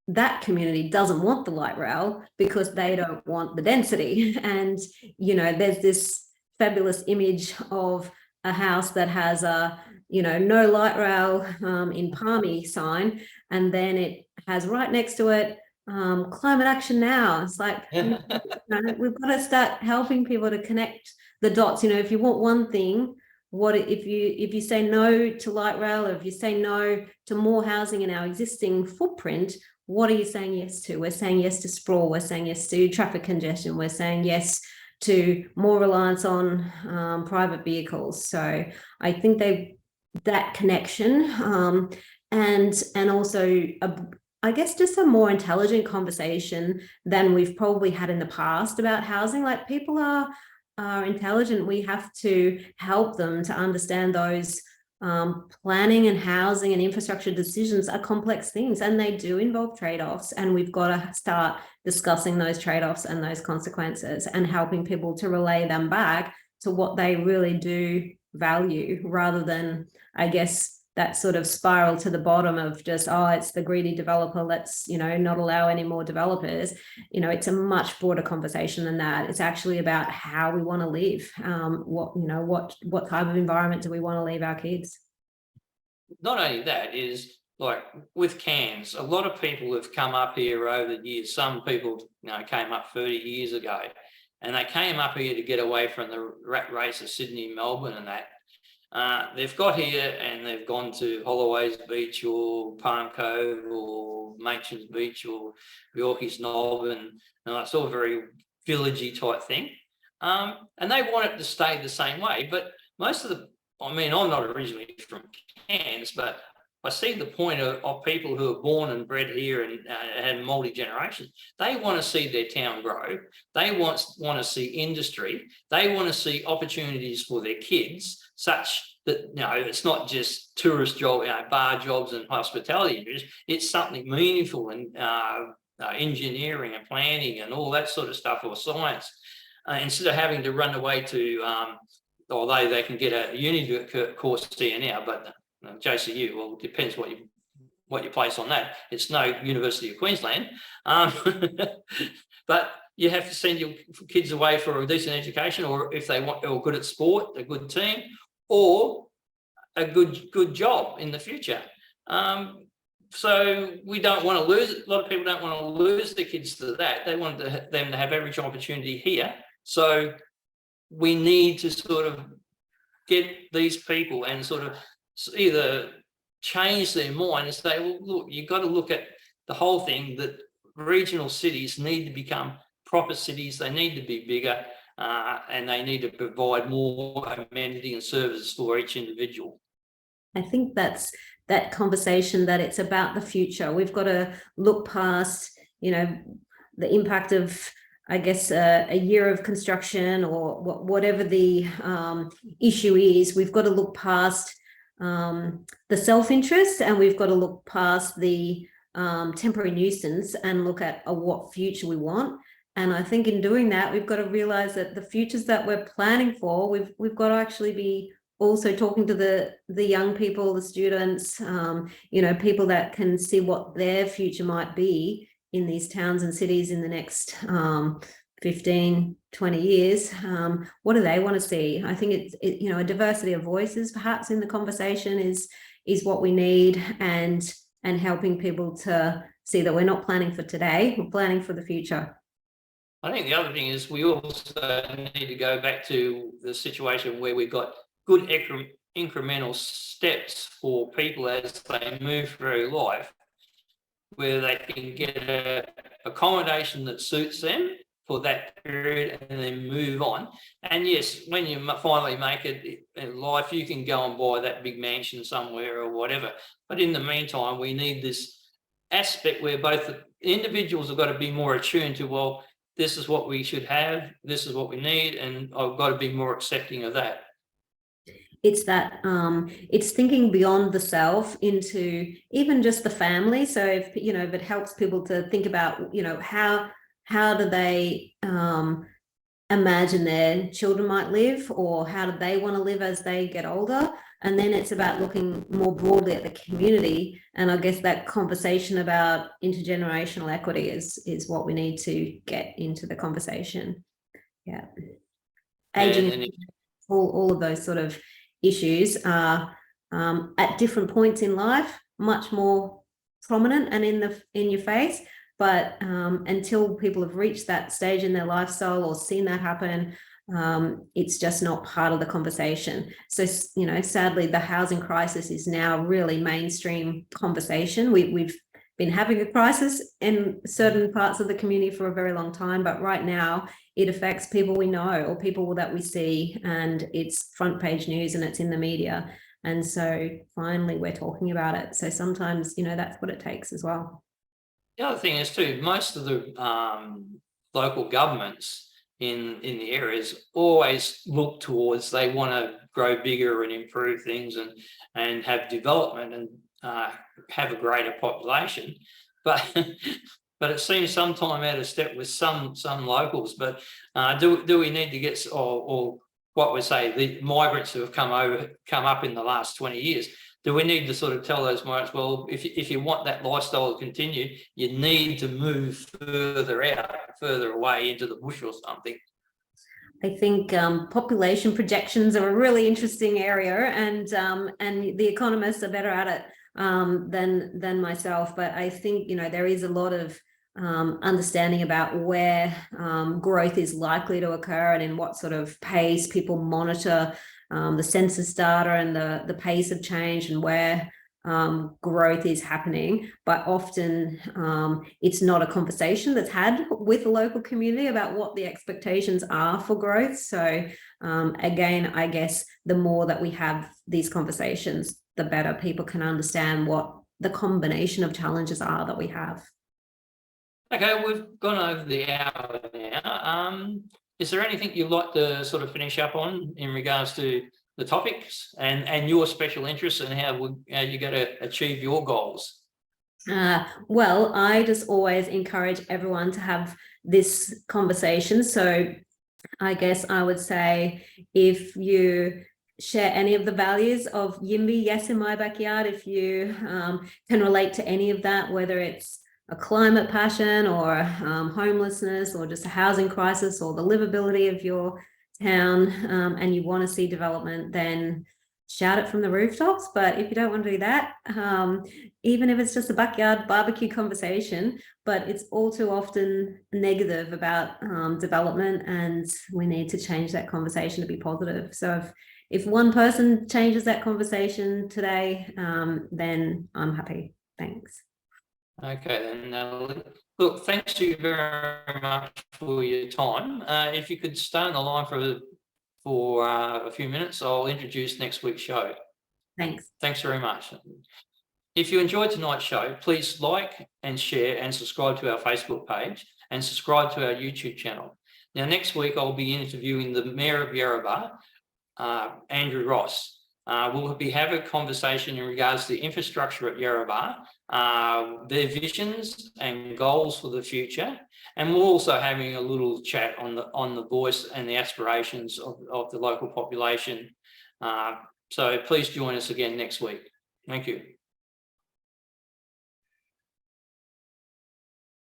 that community doesn't want the light rail because they don't want the density. And there's this fabulous image of a house that has a no light rail in Palmy sign, and then it has right next to it climate action now. It's like we've got to start helping people to connect the dots. If you want one thing, what if you say no to light rail, or if you say no to more housing in our existing footprint, what are you saying yes to? We're saying yes to sprawl, we're saying yes to traffic congestion, we're saying yes to more reliance on private vehicles. So I think that connection and also I guess just a more intelligent conversation than we've probably had in the past about housing. Like, people are intelligent. We have to help them to understand those planning and housing and infrastructure decisions are complex things, and they do involve trade-offs, and we've got to start discussing those trade-offs and those consequences and helping people to relay them back to what they really do value, rather than, I guess, that sort of spiral to the bottom of just, oh, it's the greedy developer, let's, you know, not allow any more developers. You know, it's a much broader conversation than that. It's actually about how we want to live. What type of environment do we want to leave our kids? Not only that, is like with cans, a lot of people have come up here over the years. Some people, you know, came up 30 years ago, and they came up here to get away from the rat race of Sydney and Melbourne and that. They've got here and they've gone to Holloway's Beach or Palm Cove or Machin's Beach or Yorkie's Knob, and it's all very villagey type thing. And they want it to stay the same way. But most of I'm not originally from Cairns, but I see the point of people who are born and bred here and had multi-generations. They want to see their town grow. They want to see industry. They want to see opportunities for their kids, such that, you know, it's not just tourist job, bar jobs and hospitality industries. It's something meaningful in engineering and planning and all that sort of stuff, or science. Instead of having to run away to, although they can get a uni course here now, but JCU, well, it depends what you place on that. It's no University of Queensland, but you have to send your kids away for a decent education, or if they want, or good at sport, a good team, or a good job in the future. So we don't want to lose. A lot of people don't want to lose their kids to that. They want them to have every opportunity here. So we need to sort of get these people and sort of either change their mind and say, well, look, you've got to look at the whole thing, that regional cities need to become proper cities. They need to be bigger, and they need to provide more amenity and services for each individual. I think that's that conversation, that it's about the future. We've got to look past, you know, the impact of, I guess, a year of construction or whatever the issue is. We've got to look past the self-interest, and we've got to look past the temporary nuisance and look at what future we want. And I think in doing that, we've got to realize that the futures that we're planning for, we've got to actually be also talking to the young people, the students, you know, people that can see what their future might be in these towns and cities in the next 15, 20 years. What do they want to see? I think it's you know, a diversity of voices perhaps in the conversation is what we need, and helping people to see that we're not planning for today, we're planning for the future. I think the other thing is we also need to go back to the situation where we've got good incremental steps for people as they move through life, where they can get a accommodation that suits them for that period and then move on. And yes, when you finally make it in life, you can go and buy that big mansion somewhere or whatever. But in the meantime, we need this aspect where both the individuals have got to be more attuned to, well, this is what we should have, this is what we need, and I've got to be more accepting of that. It's that it's thinking beyond the self into even just the family. So if, you know, if it helps people to think about, you know, how do they imagine their children might live, or how do they want to live as they get older? And then it's about looking more broadly at the community. And I guess that conversation about intergenerational equity is what we need to get into the conversation. Yeah. Aging, all of those sort of issues are at different points in life much more prominent and in your face, but until people have reached that stage in their lifestyle or seen that happen, it's just not part of the conversation. So, you know, sadly, the housing crisis is now really mainstream conversation. We've been having a crisis in certain parts of the community for a very long time, but right now it affects people we know or people that we see, and it's front page news and it's in the media. And so finally we're talking about it. So sometimes, you know, that's what it takes as well. The other thing is too, most of the local governments in the areas always look towards, they want to grow bigger and improve things and have development and have a greater population, but it seems sometime out of step with some locals. But do we need to get, or what we say, the migrants who have come up in the last 20 years, do we need to sort of tell those migrants, well, if you want that lifestyle to continue, you need to move further out, further away into the bush or something? I think population projections are a really interesting area, and the economists are better at it than myself. But I think, you know, there is a lot of understanding about where growth is likely to occur and in what sort of pace. People monitor the census data and the pace of change and where growth is happening, but often it's not a conversation that's had with the local community about what the expectations are for growth. So again, I guess the more that we have these conversations, the better people can understand what the combination of challenges are that we have. Okay, we've gone over the hour now. Is there anything you'd like to sort of finish up on in regards to the topics and your special interests and how you're going to achieve your goals? Well, I just always encourage everyone to have this conversation. So I guess I would say, if you share any of the values of YIMBY, Yes in My Backyard, if you can relate to any of that, whether it's a climate passion or homelessness or just a housing crisis or the livability of your town, and you want to see development, then shout it from the rooftops. But if you don't want to do that, even if it's just a backyard barbecue conversation, but it's all too often negative about development, and we need to change that conversation to be positive. So if one person changes that conversation today, then I'm happy. Thanks. Okay, then, Natalie. Look, thanks to you very much for your time. If you could stay on the line for a few minutes, I'll introduce next week's show. Thanks. Thanks very much. If you enjoyed tonight's show, please like and share and subscribe to our Facebook page and subscribe to our YouTube channel. Now, next week, I'll be interviewing the Mayor of Yarrabah, Andrew Ross. We'll be having a conversation in regards to the infrastructure at Yarrabah, their visions and goals for the future, and we're also having a little chat on the voice and the aspirations of the local population. So please join us again next week. Thank you.